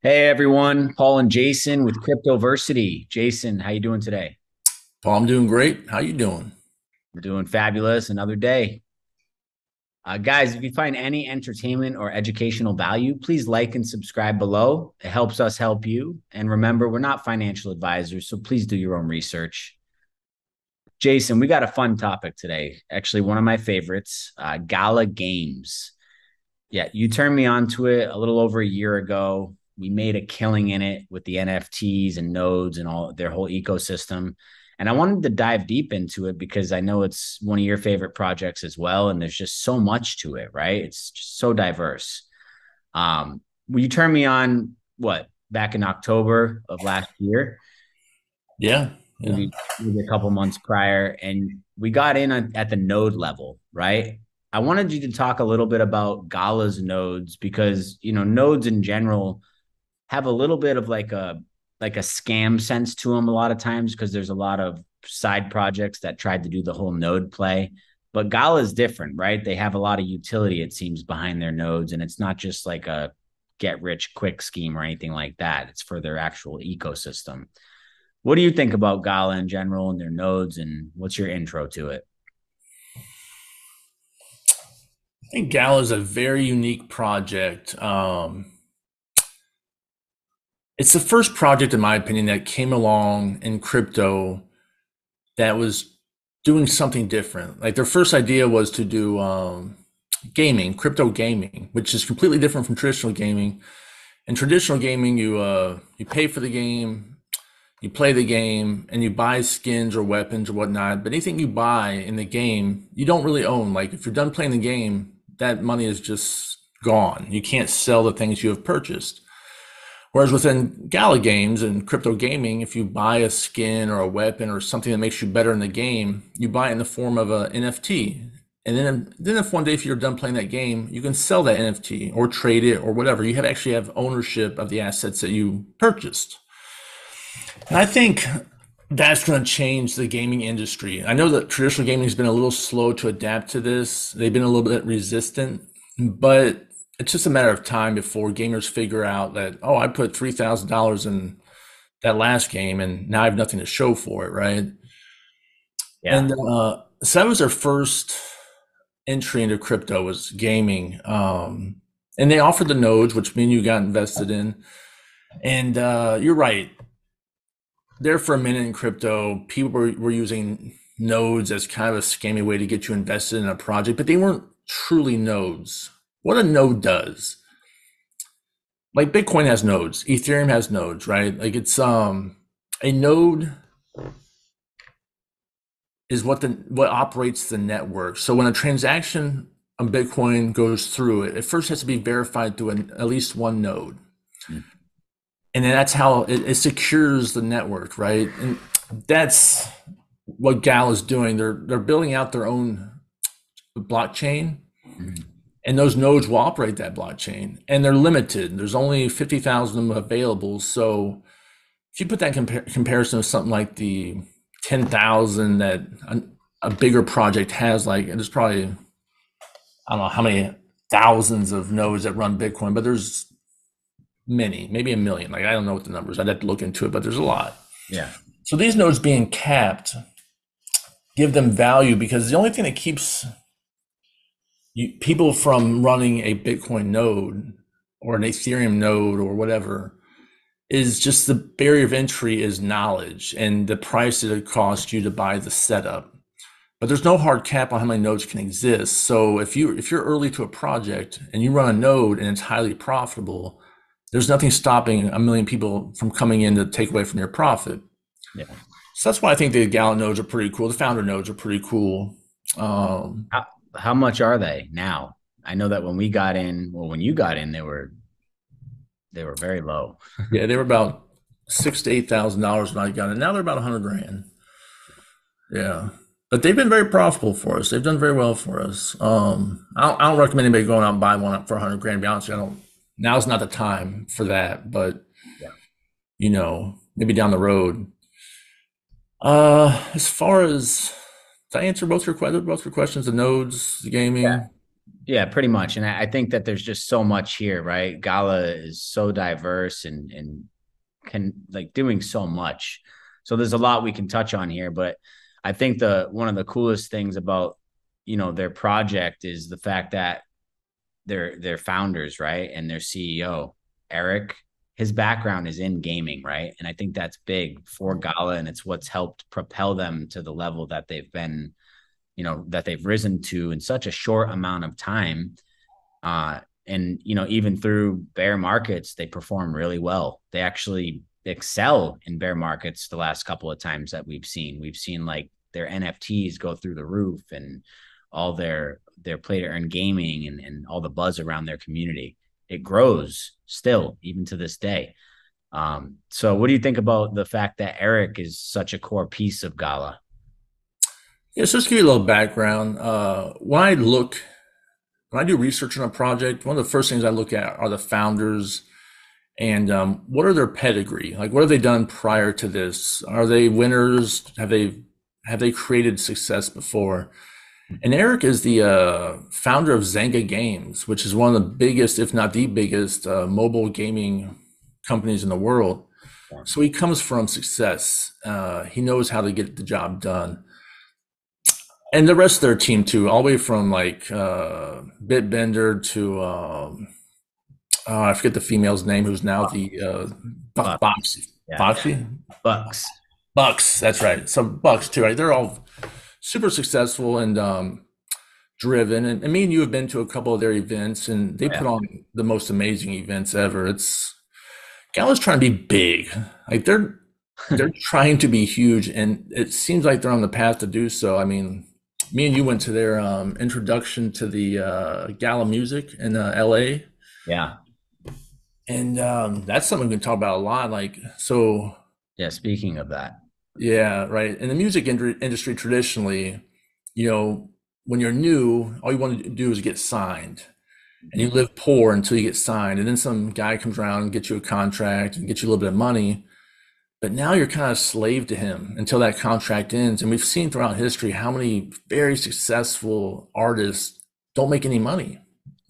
Hey everyone, Paul and Jason with Cryptoversity. Jason, how you doing today? Paul, I'm doing great. How you doing? We're doing fabulous. Another day. Guys, if you find any entertainment or educational value, please like and subscribe below. It helps us help you. And remember, we're not financial advisors, so please do your own research. Jason, we got a fun topic today. Actually, one of my favorites, Gala Games. Yeah, you turned me on to it a little over a year ago. We made a killing in it with the NFTs and nodes and all their whole ecosystem. And I wanted to dive deep into it because I know it's one of your favorite projects as well. And there's just so much to it, right? It's just so diverse. Well, you turned me on what back in October of last year, Yeah, yeah. maybe a couple months prior, and we got in at the node level, right? I wanted you to talk a little bit about Gala's nodes because nodes in general have a little bit of like a scam sense to them a lot of times because there's a lot of side projects that tried to do the whole node play. But Gala is different, right? They have a lot of utility, it seems, behind their nodes, and it's not just like a get rich quick scheme or anything like that. It's for their actual ecosystem. What do you think about Gala in general and their nodes, and what's your intro to it? I think Gala is a very unique project. It's the first project, in my opinion, that came along in crypto that was doing something different. Like their first idea was to do gaming, crypto gaming, which is completely different from traditional gaming. In traditional gaming, you pay for the game, you play the game, and you buy skins or weapons or whatnot. But anything you buy in the game, you don't really own. Like if you're done playing the game, that money is just gone. You can't sell the things you have purchased. Whereas within Gala Games and crypto gaming, if you buy a skin or a weapon or something that makes you better in the game, you buy it in the form of an NFT. And then if one day if you're done playing that game, you can sell that NFT or trade it or whatever. You actually have ownership of the assets that you purchased. And I think that's going to change the gaming industry. I know that traditional gaming has been a little slow to adapt to this. They've been a little bit resistant, but it's just a matter of time before gamers figure out that, oh, I put $3,000 in that last game and now I have nothing to show for it, right? Yeah. And so that was their first entry into crypto was gaming. And they offered the nodes, which me and you got invested in. And you're right. There for a minute in crypto, people were using nodes as kind of a scammy way to get you invested in a project, but they weren't truly nodes. What a node does, like Bitcoin has nodes, Ethereum has nodes, right? Like it's a node is what operates the network. So when a transaction on Bitcoin goes through it, it first has to be verified through at least one node. And then that's how it secures the network, right? And that's what Gal is doing. They're building out their own blockchain, Mhm. and those nodes will operate that blockchain. And they're limited. There's only 50,000 of them available. So if you put that comparison with something like the 10,000 that a bigger project has, like there's probably I don't know how many thousands of nodes that run Bitcoin, but there's many, maybe a million. Like I don't know what the numbers. I'd have to look into it, but there's a lot. Yeah. So these nodes being capped give them value because the only thing that keeps people from running a Bitcoin node or an Ethereum node or whatever is just the barrier of entry is knowledge and the price that it costs you to buy the setup. But there's no hard cap on how many nodes can exist. So if you're early to a project and you run a node and it's highly profitable, there's nothing stopping a million people from coming in to take away from your profit. Yeah. So that's why I think the Gala nodes are pretty cool. The founder nodes are pretty cool. How much are they now? I know that when we got in, well, when you got in, they were very low. Yeah, they were about $6,000 to $8,000 when I got it. Now they're about 100 grand. Yeah, but they've been very profitable for us. They've done very well for us. I don't recommend anybody going out and buying one up for 100 grand. To be honest, I don't. Now's not the time for that. But Yeah. maybe down the road. As far as did I answer both your questions, the nodes, the Yeah. gaming. Yeah, pretty much. And I think that there's just so much here, right? Gala is so diverse and can like doing so much. So there's a lot we can touch on here, but I think the one of the coolest things about their project is the fact that their founders, right, and their CEO, Eric, his background is in gaming, right? And I think that's big for Gala and it's what's helped propel them to the level that they've been, that they've risen to in such a short amount of time. And even through bear markets, they perform really well. They actually excel in bear markets the last couple of times that we've seen. We've seen like their NFTs go through the roof and all their play to earn gaming and all the buzz around their community. It grows still, even to this day. So what do you think about the fact that Eric is such a core piece of Gala? Yeah, so just give you a little background. When I do research on a project, one of the first things I look at are the founders and what are their pedigree? Like, what have they done prior to this? Are they winners? Have they created success before? And Eric is the founder of Zynga Games, which is one of the biggest, if not the biggest, mobile gaming companies in the world. So he comes from success. He knows how to get the job done. And the rest of their team too, all the way from like Bitbender to I forget the female's name, who's now the Bucks. Yeah. Boxy Bucks. Bucks. That's right. So Bucks too. Right? They're all super successful and driven. And me and you have been to a couple of their events, and they Yeah. put on the most amazing events ever. It's Gala's trying to be big. Like they're trying to be huge, and it seems like they're on the path to do so. I mean, me and you went to their introduction to the Gala music in LA, Yeah. and that's something we can talk about a lot. Like, so Yeah. Speaking of that. yeah, right. In the music industry, traditionally, when you're new, all you want to do is get signed, and you live poor until you get signed, and then some guy comes around and gets you a contract and gets you a little bit of money. But now you're kind of slave to him until that contract ends. And we've seen throughout history how many very successful artists don't make any money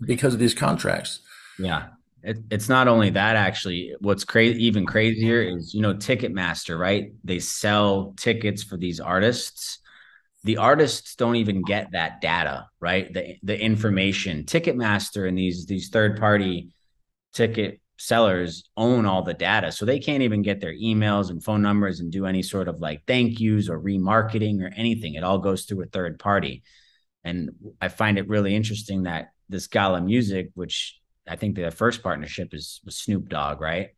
because of these contracts. Yeah. It's not only that, actually. What's crazy, even crazier is, Ticketmaster, right? They sell tickets for these artists. The artists don't even get that data, right? The information. Ticketmaster and these third party ticket sellers own all the data. So they can't even get their emails and phone numbers and do any sort of like thank yous or remarketing or anything. It all goes through a third party. And I find it really interesting that this Gala Music, which I think the first partnership is with Snoop Dogg, right?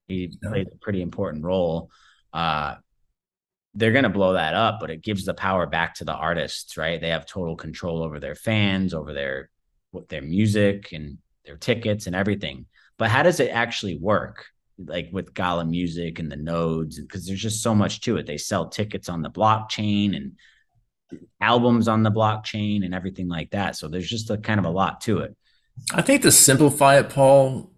He Yeah. plays a pretty important role. Uh, they're going to blow that up, but it gives the power back to the artists, right? They have total control over their fans, over their music and their tickets and everything. But how does it actually work? Like with Gala Music and the nodes, because there's just so much to it. They sell tickets on the blockchain and albums on the blockchain and everything like that. So there's just a kind of a lot to it. I think to simplify it, Paul,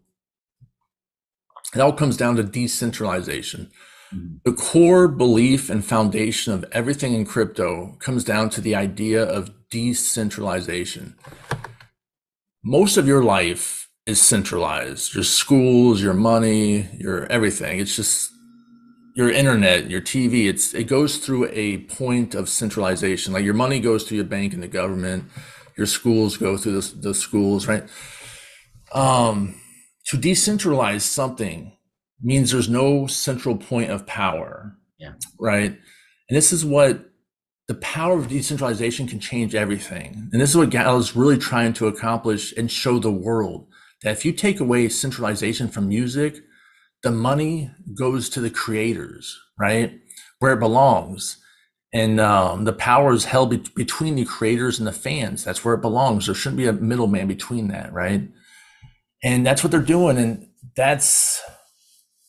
it all comes down to decentralization. Mm-hmm. The core belief and foundation of everything in crypto comes down to the idea of decentralization. Most of your life is centralized. Your schools, your money, your everything. It's just your internet, your TV. It goes through a point of centralization. Like your money goes to your bank and the government. Your schools go through the schools, right? To decentralize something means there's no central point of power, Yeah. right? And this is what the power of decentralization can change everything. And this is what Gal is really trying to accomplish and show the world that if you take away centralization from music, the money goes to the creators, right? Where it belongs. And the power is held between the creators and the fans. That's where it belongs. There shouldn't be a middleman between that, right? And that's what they're doing. And that's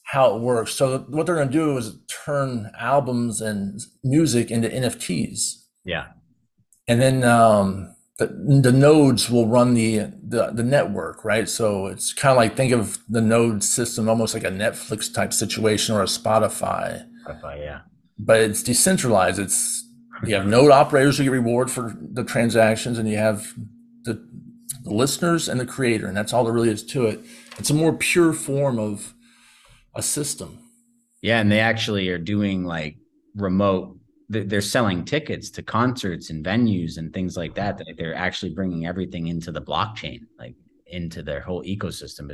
how it works. So what they're going to do is turn albums and music into NFTs, Yeah. and then the nodes will run the network, right? So it's kind of like, think of the node system almost like a Netflix type situation or a Spotify, Yeah. but it's decentralized. You have node operators who get reward for the transactions, and you have the the listeners and the creator, and that's all there really is to it. It's a more pure form of a system. Yeah, and they actually are doing like remote. They're selling tickets to concerts and venues and things like that. That they're actually bringing everything into the blockchain, like into their whole ecosystem.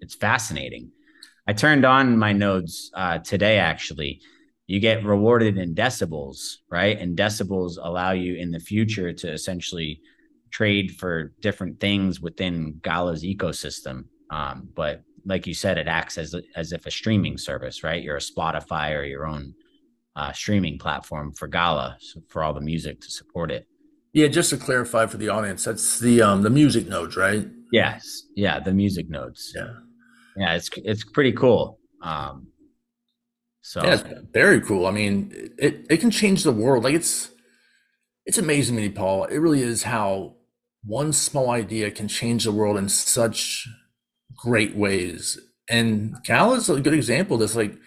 It's fascinating. I turned on my nodes today. Actually, you get rewarded in decibels, right? And decibels allow you in the future to essentially trade for different things within Gala's ecosystem. But like you said, it acts as if a streaming service, right? You're a Spotify or your own streaming platform for Gala, so for all the music to support it. Yeah, just to clarify for the audience, that's the music nodes, right? Yes, yeah, the music nodes. Yeah. Yeah, it's pretty cool. Yeah, So it's very cool. I mean, it can change the world. Like it's amazing to me, Paul. It really is how one small idea can change the world in such great ways. And Cal is a good example of this, like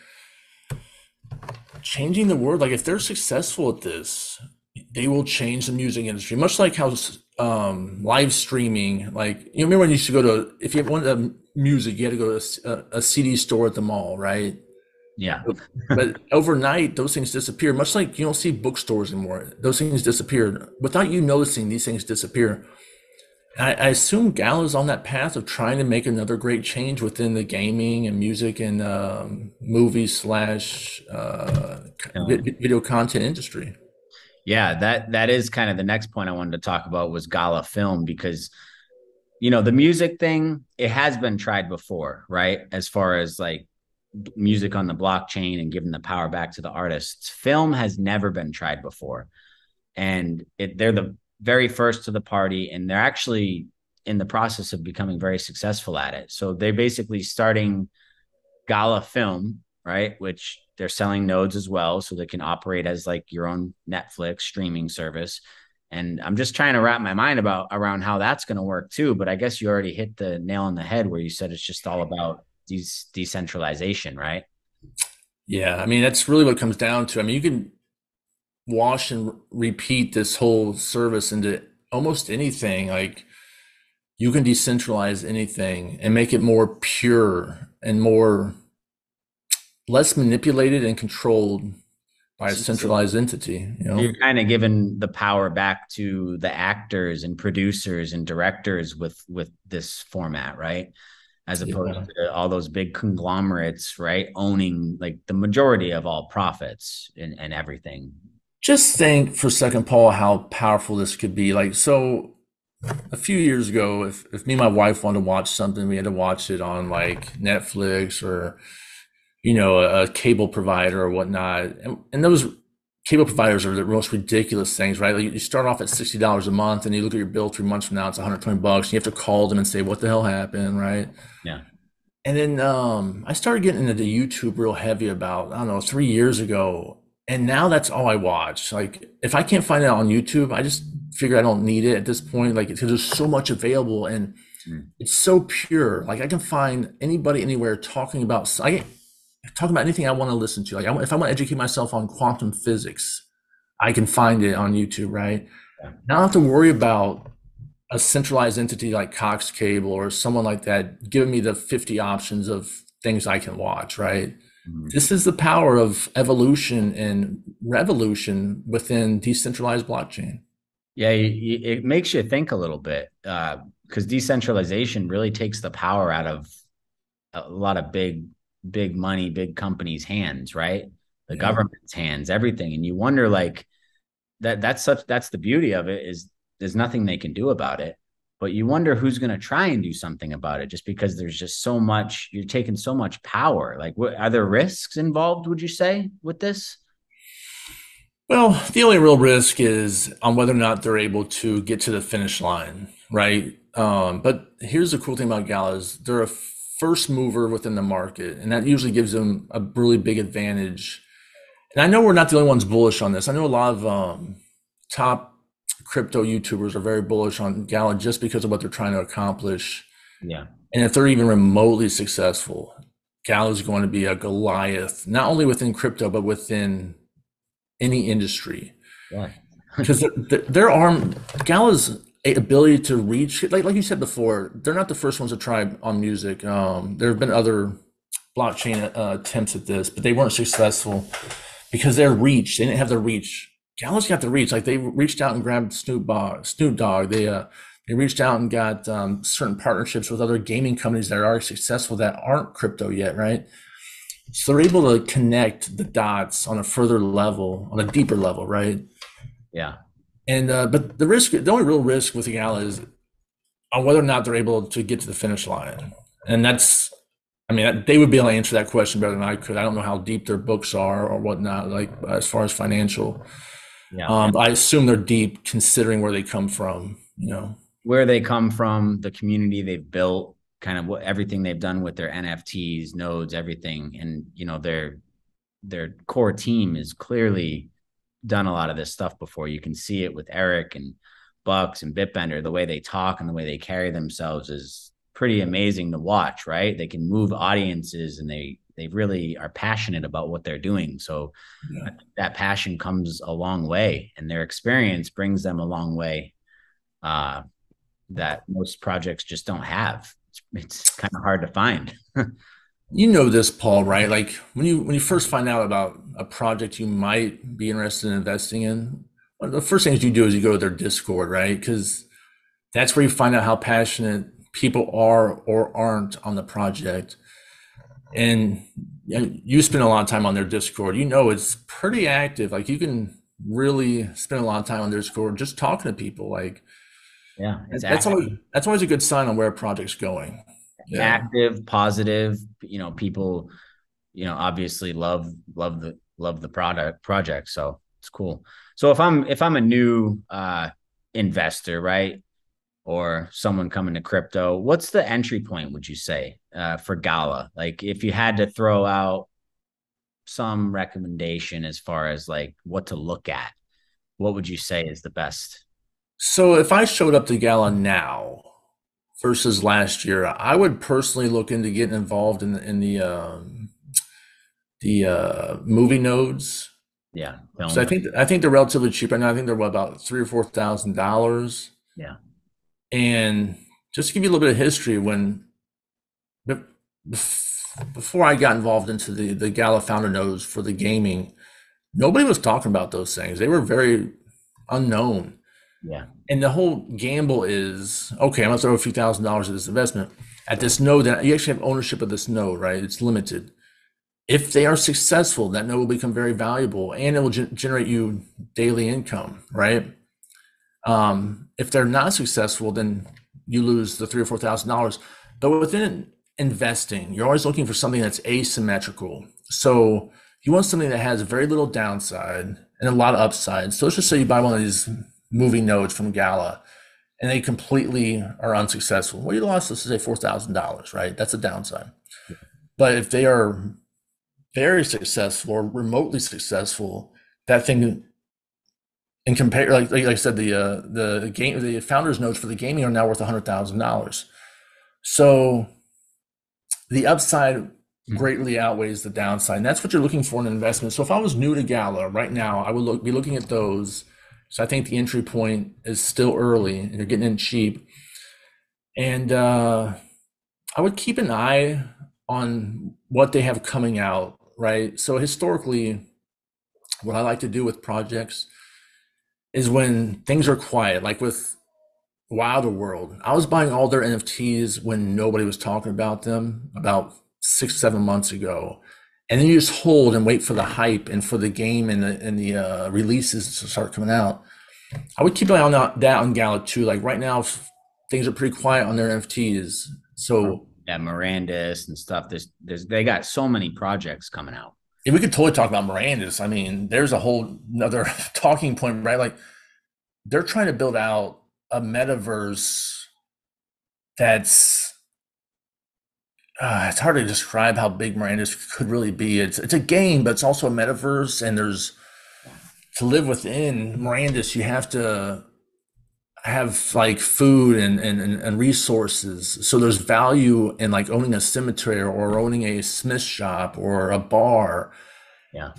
changing the world. Like if they're successful at this, they will change the music industry. Much like how live streaming, like you remember when you used to go to, if you wanted music, you had to go to a CD store at the mall, right? yeah, But overnight, those things disappear. Much like you don't see bookstores anymore, those things disappeared without you noticing. These things disappear. I assume Gala's on that path of trying to make another great change within the gaming and music and movie slash video content industry. yeah. That is kind of the next point I wanted to talk about was Gala Film because the music thing it has been tried before, right? As far as like music on the blockchain and giving the power back to the artists, film has never been tried before, and they're the very first to the party, and they're actually in the process of becoming very successful at it. So they're basically starting Gala Film, right? Which they're selling nodes as well, so they can operate as like your own Netflix streaming service. And I'm just trying to wrap my mind around how that's going to work too. But I guess you already hit the nail on the head where you said it's just all about decentralization, right? Yeah, I mean that's really what it comes down to. I mean, you can wash and repeat this whole service into almost anything. Like you can decentralize anything and make it more pure and more less manipulated and controlled by a So centralized entity, you know? you're kind of giving the power back to the actors and producers and directors with this format, right? As opposed Yeah. to all those big conglomerates, right? Owning like the majority of all profits and everything. Just think for a second, Paul, how powerful this could be. Like, so a few years ago, if me and my wife wanted to watch something, we had to watch it on like Netflix or, a cable provider or whatnot. And those cable providers are the most ridiculous things, right? Like you start off at $60 a month and you look at your bill 3 months from now, it's $120. And you have to call them and say, what the hell happened, right? Yeah. And then I started getting into YouTube real heavy about, I don't know, 3 years ago. And now that's all I watch. Like if I can't find it on YouTube, I just figure I don't need it at this point. Like because there's so much available and Mm. it's so pure. Like I can find anybody anywhere talking about anything I want to listen to. Like if I want to educate myself on quantum physics, I can find it on YouTube, right? Yeah. Now I don't have to worry about a centralized entity like Cox Cable or someone like that giving me the 50 options of things I can watch, right? Mhm. This is the power of evolution and revolution within decentralized blockchain. Yeah, it makes you think a little bit because decentralization really takes the power out of a lot of big money, big companies' hands, right? The Yeah. government's hands, everything. And you wonder like that's the beauty of it is there's nothing they can do about it. But you wonder who's going to try and do something about it just because there's just so much, you're taking so much power. Like, are there risks involved, would you say, with this? Well, the only real risk is on whether or not they're able to get to the finish line, right? But here's the cool thing about Gala is they're a first mover within the market, and that usually gives them a really big advantage. And I know we're not the only ones bullish on this. I know a lot of top crypto YouTubers are very bullish on Gala just because of what they're trying to accomplish. Yeah. And if they're even remotely successful, Gala is going to be a Goliath, not only within crypto, but within any industry. Yeah. Because their arm, Gala's ability to reach, like you said before, they're not the first ones to try on music. There have been other blockchain attempts at this, but they weren't successful because their reach, they didn't have the reach. Gala's got the reach. Like they reached out and grabbed Snoop Dogg. They reached out and got certain partnerships with other gaming companies that are successful that aren't crypto yet, right? So they're able to connect the dots on a further level, on a deeper level, right? Yeah. And but the only real risk with the Gala is on whether or not they're able to get to the finish line. And that's, I mean, they would be able to answer that question better than I could. I don't know how deep their books are or whatnot, like as far as financial. Yeah. I assume they're deep considering where they come from, you know. Where they come from, the community they've built, kind of what everything they've done with their NFTs, nodes, everything. And, their core team is clearly done a lot of this stuff before. You can see it with Eric and Bucks and Bitbender. The way they talk and the way they carry themselves is pretty amazing to watch, right? They can move audiences and they really are passionate about what they're doing. So Yeah. that passion comes a long way, and their experience brings them a long way that most projects just don't have. It's kind of hard to find. You know this, Paul, right? Like when you first find out about a project you might be interested in investing in, one of the first things you do is you go to their Discord, right? Because that's where you find out how passionate people are or aren't on the project. And you spend a lot of time on their Discord. You know it's pretty active. Like you can really spend a lot of time on their Discord just talking to people. Like Yeah, it's that's always a good sign on where a project's going. Yeah. active, positive. People, obviously love the project. So it's cool. So if I'm a new investor, right, or someone coming to crypto, what's the entry point, would you say, for Gala? Like if you had to throw out some recommendation as far as like what to look at, what would you say is the best? So if I showed up to Gala now versus last year, I would personally look into getting involved in the movie nodes. Yeah, So I film. think they're relatively cheap right now. I think they're about $3,000 or $4,000. Yeah, And just to give you a little bit of history, before I got involved into the Gala founder nodes for the gaming, nobody was talking about those things. They were very unknown. yeah, And the whole gamble is, okay, I'm gonna throw a few $1,000s at this investment at this node that you actually have ownership of this node, right? It's limited. If they are successful, that node will become very valuable and it will generate you daily income, right? If they're not successful, then you lose the $3,000 or $4,000. But within investing, you're always looking for something that's asymmetrical. So you want something that has very little downside and a lot of upside. So let's just say you buy one of these movie nodes from Gala and they completely are unsuccessful. Well, you lost, let's say $4,000, right? That's a downside. But if they are very successful or remotely successful, that thing and compare, like I said, the founders nodes for the gaming are now worth $100,000. So the upside greatly outweighs the downside, and that's what you're looking for in an investment. So if I was new to Gala right now, I would be looking at those. So I think the entry point is still early, and you're getting in cheap. And I would keep an eye on what they have coming out, right? So historically, what I like to do with projects is when things are quiet, like with Wilder World. I was buying all their NFTs when nobody was talking about them about 6, 7 months ago. And then you just hold and wait for the hype and for the game and the releases to start coming out. I would keep an eye on that on Gala too. Like right now, things are pretty quiet on their NFTs. So yeah, Mirandas and stuff. They got so many projects coming out. yeah, we could totally talk about Mirandas. I mean, there's a whole another talking point, right? Like they're trying to build out a metaverse that's it's hard to describe how big Miranda's could really be. It's a game, but it's also a metaverse, and there's to live within Miranda's, you have to have like food and resources. So there's value in like owning a cemetery or owning a smith shop or a bar. Yeah.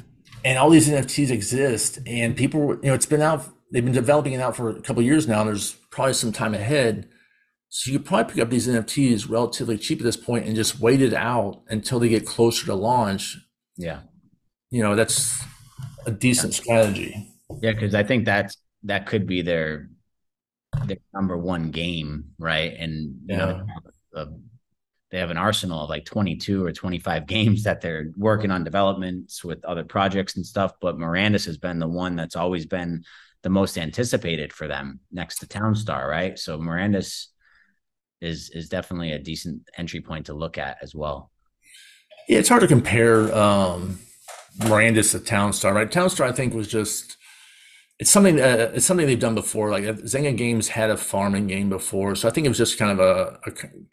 And all these NFTs exist, and people, it's been out they've been developing it out for a couple of years now. And there's probably some time ahead. So you could probably pick up these NFTs relatively cheap at this point and just wait it out until they get closer to launch. Yeah. That's a Yeah. decent strategy. Yeah. Cause I think that could be their number one game, right? And Yeah. they have an arsenal of like 22 or 25 games that they're working on developments with other projects and stuff. But Mirandas has been the one that's always been the most anticipated for them next to Townstar, right? So Mirandas is definitely a decent entry point to look at as well. Yeah, it's hard to compare Miranda's to Townstar, right? Townstar, I think, was just it's something they've done before. Like Zynga Games had a farming game before, so I think it was just kind of a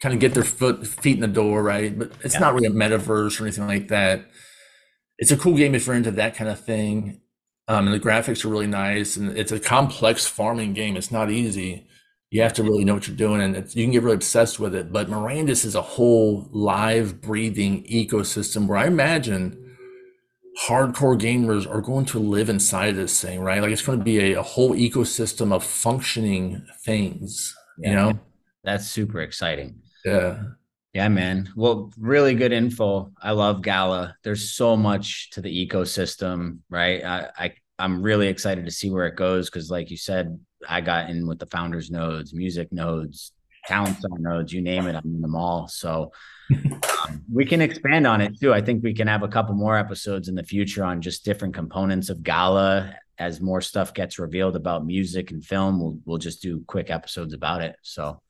kind of get their feet in the door, right? But it's Yeah. not really a metaverse or anything like that. It's a cool game if you're into that kind of thing. And the graphics are really nice, and it's a complex farming game. It's not easy. You Yeah. have to really know what you're doing, and you can get really obsessed with it. But Miranda's is a whole live, breathing ecosystem where I imagine hardcore gamers are going to live inside this thing, right? Like it's going to be a whole ecosystem of functioning things, you Yeah. know? That's super exciting. Yeah. Yeah, man. Well, really good info. I love Gala. There's so much to the ecosystem, right? I'm really excited to see where it goes because, like you said, I got in with the founders nodes, music nodes, talent star nodes, you name it, I'm in them all. So we can expand on it too. I think we can have a couple more episodes in the future on just different components of Gala. As more stuff gets revealed about music and film, we'll just do quick episodes about it. So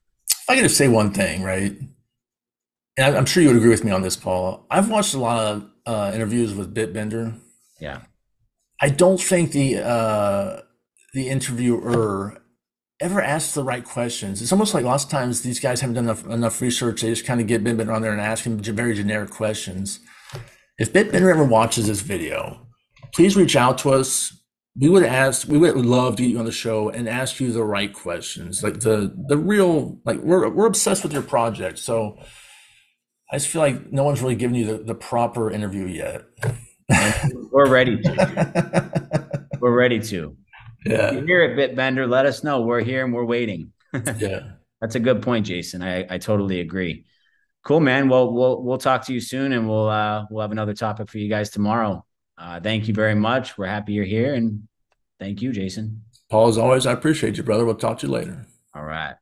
I got to say one thing, right? And I'm sure you would agree with me on this, Paul. I've watched a lot of interviews with Bitbender. yeah, I don't think the interviewer ever asks the right questions. It's almost like lots of times these guys haven't done enough research. They just kind of get Bitbender on there and ask him very generic questions. If Bitbender ever watches this video, please reach out to us. We would love to get you on the show and ask you the right questions, like the real, like we're obsessed with your project. So I just feel like no one's really given you the proper interview yet. and we're ready to. We're ready to. If Yeah, you hear it, Bitbender, let us know. We're here and we're waiting. yeah. That's a good point, Jason. I totally agree. Cool, man. Well, we'll talk to you soon, and we'll have another topic for you guys tomorrow. Thank you very much. We're happy you're here, and thank you, Jason. Paul, as always, I appreciate you, brother. We'll talk to you later. All right.